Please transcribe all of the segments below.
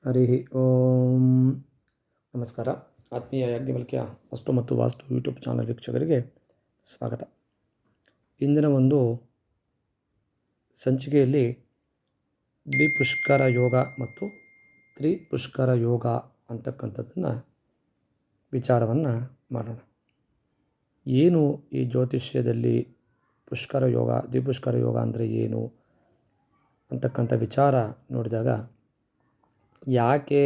ಹರಿ ಓಂ. ನಮಸ್ಕಾರ. ಆತ್ಮೀಯ ಯಾಜ್ಞವಲ್ಕ್ಯ ಅಷ್ಟು ಮತ್ತು ವಾಸ್ತು ಯೂಟ್ಯೂಬ್ ಚಾನಲ್ ವೀಕ್ಷಕರಿಗೆ ಸ್ವಾಗತ. ಇಂದಿನ ಒಂದು ಸಂಚಿಕೆಯಲ್ಲಿ ದ್ವಿಪುಷ್ಕರ ಯೋಗ ಮತ್ತು ತ್ರಿಪುಷ್ಕರ ಯೋಗ ಅಂತಕ್ಕಂಥದ್ದನ್ನು ವಿಚಾರವನ್ನು ಮಾಡೋಣ. ಏನು ಈ ಜ್ಯೋತಿಷ್ಯದಲ್ಲಿ ಪುಷ್ಕರ ಯೋಗ ದ್ವಿಪುಷ್ಕರ ಯೋಗ ಅಂದರೆ ಏನು ಅಂತಕ್ಕಂಥ ವಿಚಾರ ನೋಡಿದಾಗ, ಯಾಕೆ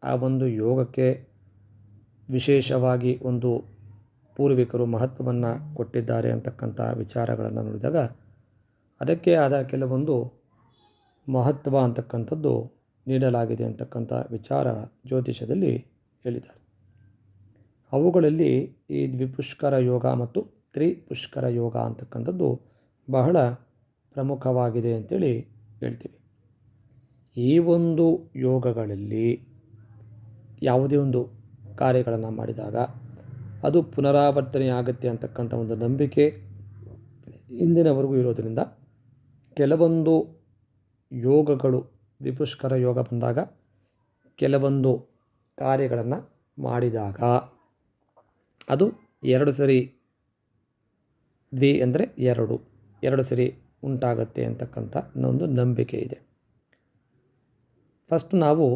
ಆ ಒಂದು ಯೋಗಕ್ಕೆ ವಿಶೇಷವಾಗಿ ಒಂದು ಪೂರ್ವಿಕರು ಮಹತ್ವವನ್ನು ಕೊಟ್ಟಿದ್ದಾರೆ ಅಂತಕ್ಕಂಥ ವಿಚಾರಗಳನ್ನು ನೋಡಿದಾಗ, ಅದಕ್ಕೆ ಆದ ಕೆಲವೊಂದು ಮಹತ್ವ ಅಂತಕ್ಕಂಥದ್ದು ನೀಡಲಾಗಿದೆ ಅಂತಕ್ಕಂಥ ವಿಚಾರ ಜ್ಯೋತಿಷದಲ್ಲಿ ಹೇಳಿದ್ದಾರೆ. ಅವುಗಳಲ್ಲಿ ಈ ದ್ವಿಪುಷ್ಕರ ಯೋಗ ಮತ್ತು ತ್ರಿಪುಷ್ಕರ ಯೋಗ ಅಂತಕ್ಕಂಥದ್ದು ಬಹಳ ಪ್ರಮುಖವಾಗಿದೆ ಅಂತೇಳಿ ಹೇಳ್ತೀವಿ. ಈ ಒಂದು ಯೋಗಗಳಲ್ಲಿ ಯಾವುದೇ ಒಂದು ಕಾರ್ಯಗಳನ್ನು ಮಾಡಿದಾಗ ಅದು ಪುನರಾವರ್ತನೆಯಾಗುತ್ತೆ ಅಂತಕ್ಕಂಥ ಒಂದು ನಂಬಿಕೆ ಇಂದಿನವರೆಗೂ ಇರೋದರಿಂದ, ಕೆಲವೊಂದು ಯೋಗಗಳು ದ್ವಿಪುಷ್ಕರ ಯೋಗ ಬಂದಾಗ ಕೆಲವೊಂದು ಕಾರ್ಯಗಳನ್ನು ಮಾಡಿದಾಗ ಅದು ಎರಡು ಸರಿ, ದ್ವಿ ಅಂದರೆ ಎರಡು ಸರಿ ಉಂಟಾಗತ್ತೆ ಅಂತಕ್ಕಂಥ ಒಂದು ನಂಬಿಕೆ ಇದೆ. ಫಸ್ಟ್ ನಾವು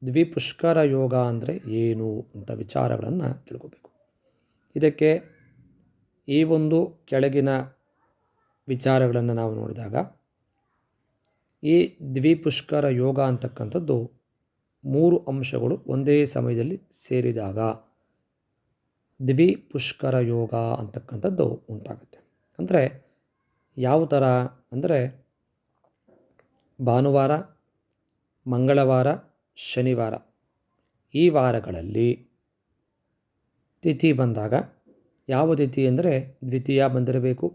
ದ್ವಿಪುಷ್ಕರ ಯೋಗ ಅಂದರೆ ಏನು ಅಂತ ವಿಚಾರಗಳನ್ನು ತಿಳ್ಕೋಬೇಕು. ಇದಕ್ಕೆ ಈ ಒಂದು ಕೆಳಗಿನ ವಿಚಾರಗಳನ್ನು ನಾವು ನೋಡಿದಾಗ, ಈ ದ್ವಿಪುಷ್ಕರ ಯೋಗ ಅಂತಕ್ಕಂಥದ್ದು 3 ಅಂಶಗಳು ಒಂದೇ ಸಮಯದಲ್ಲಿ ಸೇರಿದಾಗ ದ್ವಿಪುಷ್ಕರ ಯೋಗ ಅಂತಕ್ಕಂಥದ್ದು ಉಂಟಾಗುತ್ತೆ. ಅಂದರೆ ಯಾವ ಥರ ಅಂದರೆ, ಭಾನುವಾರ, ಮಂಗಳವಾರ, ಶನಿವಾರ ಈ ವಾರಗಳಲ್ಲಿ ತಿಥಿ ಬಂದಾಗ, ಯಾವ ತಿಥಿ ಅಂದರೆ ದ್ವಿತೀಯ ಬಂದಿರಬೇಕು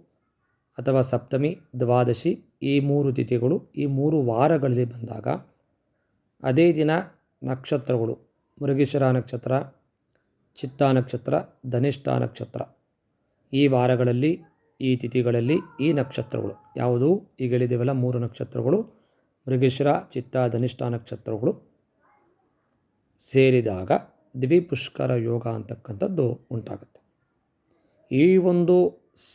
ಅಥವಾ ಸಪ್ತಮಿ, ದ್ವಾದಶಿ ಈ 3 ತಿಥಿಗಳು ಈ 3 ವಾರಗಳಲ್ಲಿ ಬಂದಾಗ, ಅದೇ ದಿನ ನಕ್ಷತ್ರಗಳು ಮೃಗಶಿರ ನಕ್ಷತ್ರ, ಚಿತ್ತಾ ನಕ್ಷತ್ರ, ಧನಿಷ್ಠಾ ನಕ್ಷತ್ರ ಈ ವಾರಗಳಲ್ಲಿ ಈ ತಿಥಿಗಳಲ್ಲಿ ಈ ನಕ್ಷತ್ರಗಳು ಯಾವುದು ಈಗ ಹೇಳಿದ್ದೇವಲ್ಲ 3 ನಕ್ಷತ್ರಗಳು ಮೃಗಶಿರ, ಚಿತ್ತಾ, ಧನಿಷ್ಠಾ ನಕ್ಷತ್ರಗಳು ಸೇರಿದಾಗ ದ್ವಿಪುಷ್ಕರ ಯೋಗ ಅಂತಕ್ಕಂಥದ್ದು ಉಂಟಾಗುತ್ತೆ. ಈ ಒಂದು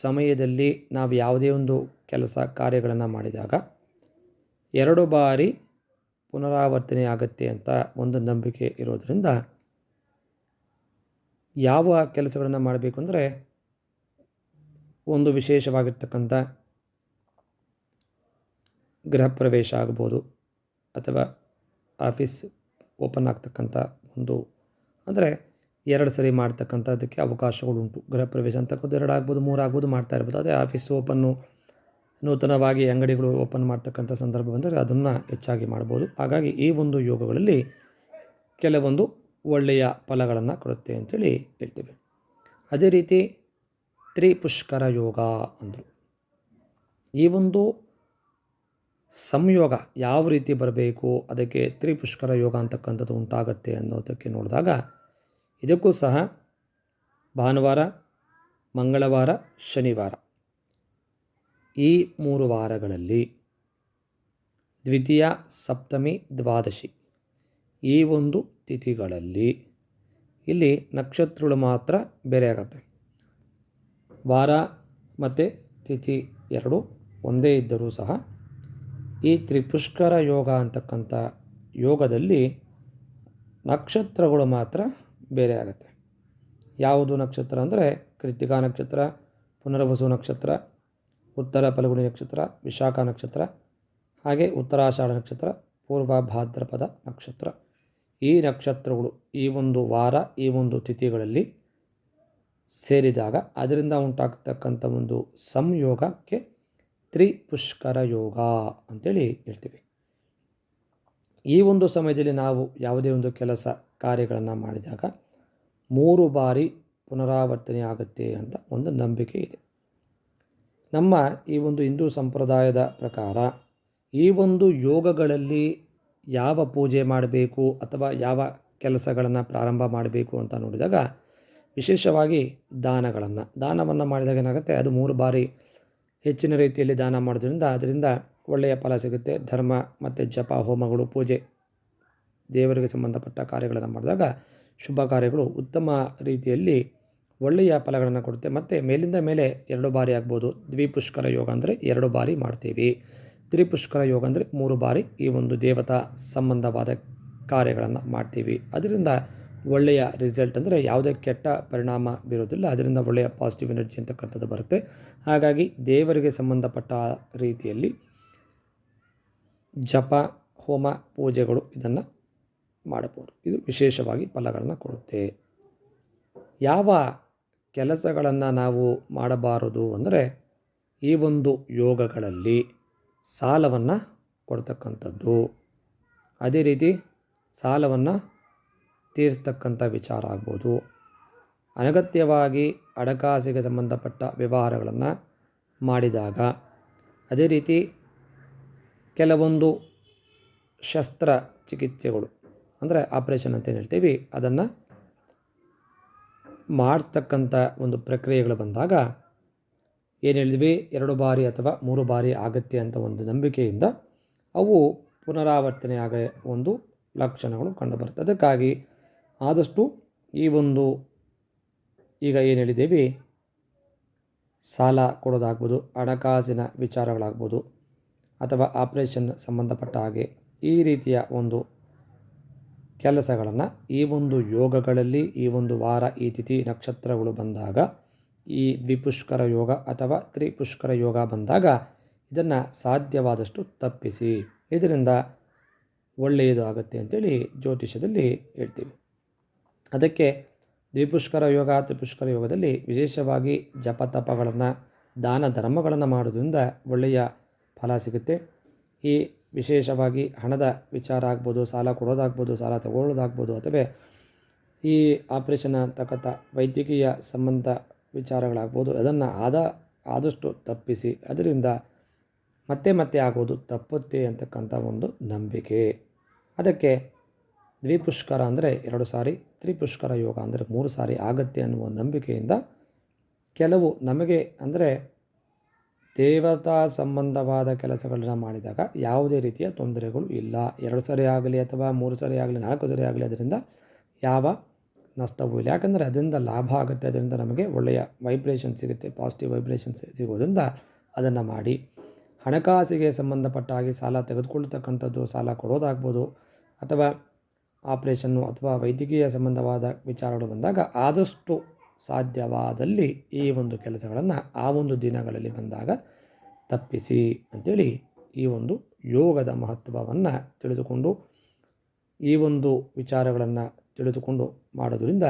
ಸಮಯದಲ್ಲಿ ನಾವು ಯಾವುದೇ ಒಂದು ಕೆಲಸ ಕಾರ್ಯಗಳನ್ನು ಮಾಡಿದಾಗ 2 ಬಾರಿ ಪುನರಾವರ್ತನೆ ಆಗುತ್ತೆ ಅಂತ ಒಂದು ನಂಬಿಕೆ ಇರೋದರಿಂದ, ಯಾವ ಕೆಲಸಗಳನ್ನು ಮಾಡಬೇಕು ಅಂದರೆ, ಒಂದು ವಿಶೇಷವಾಗಿರ್ತಕ್ಕಂಥ ಗೃಹ ಪ್ರವೇಶ ಆಗ್ಬೋದು, ಅಥವಾ ಆಫೀಸ್ ಓಪನ್ ಆಗ್ತಕ್ಕಂಥ ಒಂದು, ಅಂದರೆ 2 ಸರಿ ಮಾಡ್ತಕ್ಕಂಥದ್ದಕ್ಕೆ ಅವಕಾಶಗಳುಂಟು. ಗೃಹ ಪ್ರವೇಶ ಅಂತಕ್ಕಂಥ 2 ಆಗ್ಬೋದು, 3 ಆಗ್ಬೋದು, ಮಾಡ್ತಾ ಇರ್ಬೋದು. ಅದೇ ಆಫೀಸ್ ಓಪನ್ನು, ನೂತನವಾಗಿ ಅಂಗಡಿಗಳು ಓಪನ್ ಮಾಡ್ತಕ್ಕಂಥ ಸಂದರ್ಭ ಬಂದರೆ ಅದನ್ನು ಹೆಚ್ಚಾಗಿ ಮಾಡ್ಬೋದು. ಹಾಗಾಗಿ ಈ ಒಂದು ಯೋಗಗಳಲ್ಲಿ ಕೆಲವೊಂದು ಒಳ್ಳೆಯ ಫಲಗಳನ್ನು ಕೊಡುತ್ತೆ ಅಂತೇಳಿ ಹೇಳ್ತೀವಿ. ಅದೇ ರೀತಿ ತ್ರಿಪುಷ್ಕರ ಯೋಗ ಅಂದರು. ಈ ಒಂದು ಸಂಯೋಗ ಯಾವ ರೀತಿ ಬರಬೇಕು, ಅದಕ್ಕೆ ತ್ರಿಪುಷ್ಕರ ಯೋಗ ಅಂತಕ್ಕಂಥದ್ದು ಉಂಟಾಗತ್ತೆ ಅನ್ನೋದಕ್ಕೆ ನೋಡಿದಾಗ, ಇದಕ್ಕೂ ಸಹ ಭಾನುವಾರ, ಮಂಗಳವಾರ, ಶನಿವಾರ ಈ 3 ವಾರಗಳಲ್ಲಿ ದ್ವಿತೀಯ, ಸಪ್ತಮಿ, ದ್ವಾದಶಿ ಈ ಒಂದು ತಿಥಿಗಳಲ್ಲಿ ಇಲ್ಲಿ ನಕ್ಷತ್ರಗಳು ಮಾತ್ರ ಬೇರೆ ಆಗುತ್ತೆ. ವಾರ ಮತ್ತು ತಿಥಿ 2 ಒಂದೇ ಇದ್ದರೂ ಸಹ ಈ ತ್ರಿಪುಷ್ಕರ ಯೋಗ ಅಂತಕ್ಕಂಥ ಯೋಗದಲ್ಲಿ ನಕ್ಷತ್ರಗಳು ಮಾತ್ರ ಬೇರೆ ಆಗುತ್ತೆ. ಯಾವುದು ನಕ್ಷತ್ರ ಅಂದರೆ ಕೃತ್ತಿಕಾ ನಕ್ಷತ್ರ, ಪುನರ್ವಸು ನಕ್ಷತ್ರ, ಉತ್ತರ ಫಲ್ಗುಣಿ ನಕ್ಷತ್ರ, ವಿಶಾಖ ನಕ್ಷತ್ರ, ಹಾಗೆ ಉತ್ತರಾಷಾಢ ನಕ್ಷತ್ರ, ಪೂರ್ವ ಭಾದ್ರಪದ ನಕ್ಷತ್ರ ಈ ನಕ್ಷತ್ರಗಳು ಈ ಒಂದು ವಾರ ಈ ಒಂದು ತಿಥಿಗಳಲ್ಲಿ ಸೇರಿದಾಗ ಅದರಿಂದ ಉಂಟಾಗ್ತಕ್ಕಂಥ ಒಂದು ಸಂಯೋಗಕ್ಕೆ ತ್ರಿಪುಷ್ಕರ ಯೋಗ ಅಂತೇಳಿ ಹೇಳ್ತೀವಿ. ಈ ಒಂದು ಸಮಯದಲ್ಲಿ ನಾವು ಯಾವುದೇ ಒಂದು ಕೆಲಸ ಕಾರ್ಯಗಳನ್ನು ಮಾಡಿದಾಗ 3 ಬಾರಿ ಪುನರಾವರ್ತನೆ ಆಗುತ್ತೆ ಅಂತ ಒಂದು ನಂಬಿಕೆ ಇದೆ. ನಮ್ಮ ಈ ಒಂದು ಹಿಂದೂ ಸಂಪ್ರದಾಯದ ಪ್ರಕಾರ ಈ ಒಂದು ಯೋಗಗಳಲ್ಲಿ ಯಾವ ಪೂಜೆ ಮಾಡಬೇಕು ಅಥವಾ ಯಾವ ಕೆಲಸಗಳನ್ನು ಪ್ರಾರಂಭ ಮಾಡಬೇಕು ಅಂತ ನೋಡಿದಾಗ, ವಿಶೇಷವಾಗಿ ದಾನವನ್ನು ಮಾಡಿದಾಗ ಏನಾಗುತ್ತೆ, ಅದು 3 ಬಾರಿ ಹೆಚ್ಚಿನ ರೀತಿಯಲ್ಲಿ ದಾನ ಮಾಡೋದ್ರಿಂದ ಅದರಿಂದ ಒಳ್ಳೆಯ ಫಲ ಸಿಗುತ್ತೆ. ಧರ್ಮ ಮತ್ತು ಜಪ ಹೋಮಗಳು ಪೂಜೆ ದೇವರಿಗೆ ಸಂಬಂಧಪಟ್ಟ ಕಾರ್ಯಗಳನ್ನು ಮಾಡಿದಾಗ ಶುಭ ಕಾರ್ಯಗಳು ಉತ್ತಮ ರೀತಿಯಲ್ಲಿ ಒಳ್ಳೆಯ ಫಲಗಳನ್ನು ಕೊಡುತ್ತೆ. ಮತ್ತು ಮೇಲಿಂದ ಮೇಲೆ 2 ಬಾರಿ ಆಗ್ಬೋದು. ದ್ವಿಪುಷ್ಕರ ಯೋಗ ಅಂದರೆ 2 ಬಾರಿ ಮಾಡ್ತೀವಿ. ತ್ರಿಪುಷ್ಕರ ಯೋಗ ಅಂದರೆ 3 ಬಾರಿ ಈ ಒಂದು ದೇವತಾ ಸಂಬಂಧವಾದ ಕಾರ್ಯಗಳನ್ನು ಮಾಡ್ತೀವಿ. ಅದರಿಂದ ಒಳ್ಳೆಯ ರಿಸಲ್ಟ್ ಅಂದರೆ ಯಾವುದೇ ಕೆಟ್ಟ ಪರಿಣಾಮ ಬೀರೋದಿಲ್ಲ. ಅದರಿಂದ ಒಳ್ಳೆಯ ಪಾಸಿಟಿವ್ ಎನರ್ಜಿ ಅಂತಕ್ಕಂಥದ್ದು ಬರುತ್ತೆ. ಹಾಗಾಗಿ ದೇವರಿಗೆ ಸಂಬಂಧಪಟ್ಟ ರೀತಿಯಲ್ಲಿ ಜಪ, ಹೋಮ, ಪೂಜೆಗಳು ಇದನ್ನು ಮಾಡಬಹುದು. ಇದು ವಿಶೇಷವಾಗಿ ಫಲಗಳನ್ನು ಕೊಡುತ್ತೆ. ಯಾವ ಕೆಲಸಗಳನ್ನು ನಾವು ಮಾಡಬಾರದು ಅಂದರೆ ಈ ಒಂದು ಯೋಗಗಳಲ್ಲಿ ಸಾಲವನ್ನು ಕೊಡ್ತಕ್ಕಂಥದ್ದು, ಅದೇ ರೀತಿ ಸಾಲವನ್ನು ತೀರಿಸ್ತಕ್ಕಂಥ ವಿಚಾರ ಆಗ್ಬೋದು, ಅನಗತ್ಯವಾಗಿ ಹಣಕಾಸಿಗೆ ಸಂಬಂಧಪಟ್ಟ ವ್ಯವಹಾರಗಳನ್ನು ಮಾಡಿದಾಗ, ಅದೇ ರೀತಿ ಕೆಲವೊಂದು ಶಸ್ತ್ರ ಚಿಕಿತ್ಸೆಗಳು ಅಂದರೆ ಆಪ್ರೇಷನ್ ಅಂತ ಏನು ಹೇಳ್ತೀವಿ ಅದನ್ನು ಮಾಡಿಸ್ತಕ್ಕಂಥ ಒಂದು ಪ್ರಕ್ರಿಯೆಗಳು ಬಂದಾಗ ಏನು ಹೇಳಿದ್ವಿ 2 ಬಾರಿ ಅಥವಾ 3 ಬಾರಿ ಆಗತ್ತೆ ಅಂತ ಒಂದು ನಂಬಿಕೆಯಿಂದ ಅವು ಪುನರಾವರ್ತನೆಯಾಗ ಒಂದು ಲಕ್ಷಣಗಳು ಕಂಡುಬರುತ್ತೆ. ಅದಕ್ಕಾಗಿ ಆದಷ್ಟು ಈ ಒಂದು ಈಗ ಏನು ಹೇಳಿದ್ದೀವಿ ಸಾಲ ಕೊಡೋದಾಗ್ಬೋದು, ಹಣಕಾಸಿನ ವಿಚಾರಗಳಾಗ್ಬೋದು ಅಥವಾ ಆಪ್ರೇಷನ್ ಸಂಬಂಧಪಟ್ಟ ಹಾಗೆ ಈ ರೀತಿಯ ಒಂದು ಕೆಲಸಗಳನ್ನು ಈ ಒಂದು ಯೋಗಗಳಲ್ಲಿ ಈ ಒಂದು ವಾರ ಈ ತಿಥಿ ನಕ್ಷತ್ರಗಳು ಬಂದಾಗ ಈ ದ್ವಿಪುಷ್ಕರ ಯೋಗ ಅಥವಾ ತ್ರಿಪುಷ್ಕರ ಯೋಗ ಬಂದಾಗ ಇದನ್ನು ಸಾಧ್ಯವಾದಷ್ಟು ತಪ್ಪಿಸಿ. ಇದರಿಂದ ಒಳ್ಳೆಯದು ಆಗುತ್ತೆ ಅಂತೇಳಿ ಜ್ಯೋತಿಷ್ಯದಲ್ಲಿ ಹೇಳ್ತೀವಿ. ಅದಕ್ಕೆ ದ್ವಿಪುಷ್ಕರ ಯೋಗ ತ್ರಿಪುಷ್ಕರ ಯೋಗದಲ್ಲಿ ವಿಶೇಷವಾಗಿ ಜಪತಪಗಳನ್ನು ದಾನ ಧರ್ಮಗಳನ್ನು ಮಾಡೋದ್ರಿಂದ ಒಳ್ಳೆಯ ಫಲ ಸಿಗುತ್ತೆ. ಈ ವಿಶೇಷವಾಗಿ ಹಣದ ವಿಚಾರ ಆಗ್ಬೋದು, ಸಾಲ ಕೊಡೋದಾಗ್ಬೋದು, ಸಾಲ ತಗೊಳ್ಳೋದಾಗ್ಬೋದು ಅಥವಾ ಈ ಆಪ್ರೇಷನ್ ಅಂತಕ್ಕಂಥ ವೈದ್ಯಕೀಯ ಸಂಬಂಧ ವಿಚಾರಗಳಾಗ್ಬೋದು ಅದನ್ನು ಆದಷ್ಟು ತಪ್ಪಿಸಿ. ಅದರಿಂದ ಮತ್ತೆ ಆಗೋದು ತಪ್ಪುತ್ತೆ ಅಂತಕ್ಕಂಥ ಒಂದು ನಂಬಿಕೆ. ಅದಕ್ಕೆ ದ್ವಿಪುಷ್ಕರ ಅಂದರೆ 2 ಸಾರಿ, ತ್ರಿಪುಷ್ಕರ ಯೋಗ ಅಂದರೆ 3 ಸಾರಿ ಆಗತ್ತೆ ಅನ್ನುವ ನಂಬಿಕೆಯಿಂದ ಕೆಲವು ನಮಗೆ ಅಂದರೆ ದೇವತಾ ಸಂಬಂಧವಾದ ಕೆಲಸಗಳನ್ನ ಮಾಡಿದಾಗ ಯಾವುದೇ ರೀತಿಯ ತೊಂದರೆಗಳು ಇಲ್ಲ. 2 ಸರಿ ಆಗಲಿ ಅಥವಾ 3 ಸರಿ ಆಗಲಿ 4 ಸರಿ ಆಗಲಿ ಅದರಿಂದ ಯಾವ ನಷ್ಟವೂ ಇಲ್ಲ. ಯಾಕಂದರೆ ಅದರಿಂದ ಲಾಭ ಆಗುತ್ತೆ, ಅದರಿಂದ ನಮಗೆ ಒಳ್ಳೆಯ ವೈಬ್ರೇಷನ್ ಸಿಗುತ್ತೆ, ಪಾಸಿಟಿವ್ ವೈಬ್ರೇಷನ್ಸ್ ಸಿಗೋದ್ರಿಂದ ಅದನ್ನು ಮಾಡಿ. ಹಣಕಾಸಿಗೆ ಸಂಬಂಧಪಟ್ಟ ಹಾಗೆ ಸಾಲ ತೆಗೆದುಕೊಳ್ತಕ್ಕಂಥದ್ದು, ಸಾಲ ಕೊಡೋದಾಗ್ಬೋದು ಅಥವಾ ಆಪ್ರೇಷನ್ನು ಅಥವಾ ವೈದ್ಯಕೀಯ ಸಂಬಂಧವಾದ ವಿಚಾರಗಳು ಬಂದಾಗ ಆದಷ್ಟು ಸಾಧ್ಯವಾದಲ್ಲಿ ಈ ಒಂದು ಕೆಲಸಗಳನ್ನು ಆ ಒಂದು ದಿನಗಳಲ್ಲಿ ಬಂದಾಗ ತಪ್ಪಿಸಿ ಅಂಥೇಳಿ ಈ ಒಂದು ಯೋಗದ ಮಹತ್ವವನ್ನು ತಿಳಿದುಕೊಂಡು ಈ ಒಂದು ವಿಚಾರಗಳನ್ನು ತಿಳಿದುಕೊಂಡು ಮಾಡೋದರಿಂದ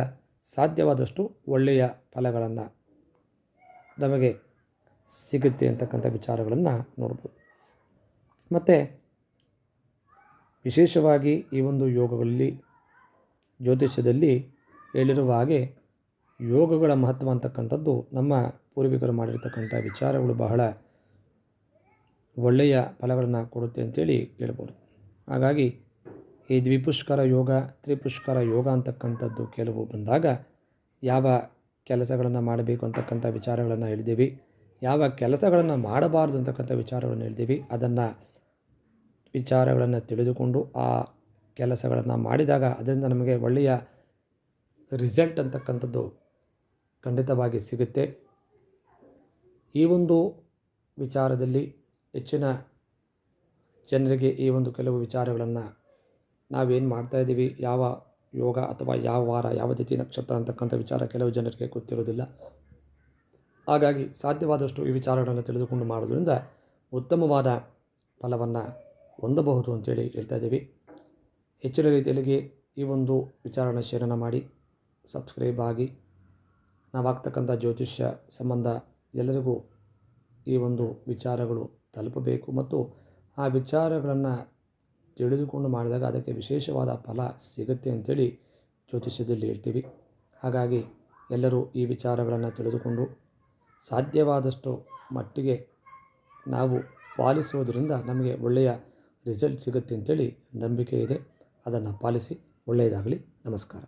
ಸಾಧ್ಯವಾದಷ್ಟು ಒಳ್ಳೆಯ ಫಲಗಳನ್ನು ನಮಗೆ ಸಿಗುತ್ತೆ ಅಂತಕ್ಕಂಥ ವಿಚಾರಗಳನ್ನು ನೋಡ್ಬೋದು. ಮತ್ತು ವಿಶೇಷವಾಗಿ ಈ ಒಂದು ಯೋಗಗಳಲ್ಲಿ ಜ್ಯೋತಿಷ್ಯದಲ್ಲಿ ಹೇಳಿರುವ ಹಾಗೆ ಯೋಗಗಳ ಮಹತ್ವ ಅಂತಕ್ಕಂಥದ್ದು ನಮ್ಮ ಪೂರ್ವಿಕರು ಮಾಡಿರ್ತಕ್ಕಂಥ ವಿಚಾರಗಳು ಬಹಳ ಒಳ್ಳೆಯ ಫಲಗಳನ್ನು ಕೊಡುತ್ತೆ ಅಂತೇಳಿ ಹೇಳ್ಬೋದು. ಹಾಗಾಗಿ ಈ ದ್ವಿಪುಷ್ಕರ ಯೋಗ ತ್ರಿಪುಷ್ಕರ ಯೋಗ ಅಂತಕ್ಕಂಥದ್ದು ಕೆಲವು ಬಂದಾಗ ಯಾವ ಕೆಲಸಗಳನ್ನು ಮಾಡಬೇಕು ಅಂತಕ್ಕಂಥ ವಿಚಾರಗಳನ್ನು ಹೇಳಿದ್ದೀವಿ, ಯಾವ ಕೆಲಸಗಳನ್ನು ಮಾಡಬಾರ್ದು ಅಂತಕ್ಕಂಥ ವಿಚಾರಗಳನ್ನು ಹೇಳಿದ್ದೀವಿ. ಅದನ್ನು ವಿಚಾರಗಳನ್ನು ತಿಳಿದುಕೊಂಡು ಆ ಕೆಲಸಗಳನ್ನು ಮಾಡಿದಾಗ ಅದರಿಂದ ನಮಗೆ ಒಳ್ಳೆಯ ರಿಸಲ್ಟ್ ಅಂತಕ್ಕಂಥದ್ದು ಖಂಡಿತವಾಗಿ ಸಿಗುತ್ತೆ. ಈ ಒಂದು ವಿಚಾರದಲ್ಲಿ ಹೆಚ್ಚಿನ ಜನರಿಗೆ ಈ ಒಂದು ಕೆಲವು ವಿಚಾರಗಳನ್ನು ನಾವೇನು ಮಾಡ್ತಾಯಿದ್ದೀವಿ, ಯಾವ ಯೋಗ ಅಥವಾ ಯಾವ ವಾರ ಯಾವ ತಿಥಿ ನಕ್ಷತ್ರ ಅಂತಕ್ಕಂಥ ವಿಚಾರ ಕೆಲವು ಜನರಿಗೆ ಗೊತ್ತಿರೋದಿಲ್ಲ. ಹಾಗಾಗಿ ಸಾಧ್ಯವಾದಷ್ಟು ಈ ವಿಚಾರಗಳನ್ನು ತಿಳಿದುಕೊಂಡು ಮಾಡೋದ್ರಿಂದ ಉತ್ತಮವಾದ ಫಲವನ್ನು ಹೊಂದಬಹುದು ಅಂತೇಳಿ ಹೇಳ್ತಾ ಇದ್ದೀವಿ. ಹೆಚ್ಚಿನ ರೀತಿಯಲ್ಲಿ ಈ ಒಂದು ವಿಚಾರನ ಶೇರನ ಮಾಡಿ ಸಬ್ಸ್ಕ್ರೈಬ್ ಆಗಿ ನಾವಾಗ್ತಕ್ಕಂಥ ಜ್ಯೋತಿಷ್ಯ ಸಂಬಂಧ ಎಲ್ಲರಿಗೂ ಈ ಒಂದು ವಿಚಾರಗಳು ತಲುಪಬೇಕು ಮತ್ತು ಆ ವಿಚಾರಗಳನ್ನು ತಿಳಿದುಕೊಂಡು ಮಾಡಿದಾಗ ಅದಕ್ಕೆ ವಿಶೇಷವಾದ ಫಲ ಸಿಗುತ್ತೆ ಅಂಥೇಳಿ ಜ್ಯೋತಿಷ್ಯದಲ್ಲಿ ಹೇಳ್ತೀವಿ. ಹಾಗಾಗಿ ಎಲ್ಲರೂ ಈ ವಿಚಾರಗಳನ್ನು ತಿಳಿದುಕೊಂಡು ಸಾಧ್ಯವಾದಷ್ಟು ಮಟ್ಟಿಗೆ ನಾವು ಪಾಲಿಸೋದರಿಂದ ನಮಗೆ ಒಳ್ಳೆಯ ರಿಸಲ್ಟ್ ಸಿಗುತ್ತೆ ಅಂತೇಳಿ ನಂಬಿಕೆ ಇದೆ. ಅದನ್ನು ಪಾಲಿಸಿ. ಒಳ್ಳೆಯದಾಗಲಿ. ನಮಸ್ಕಾರ.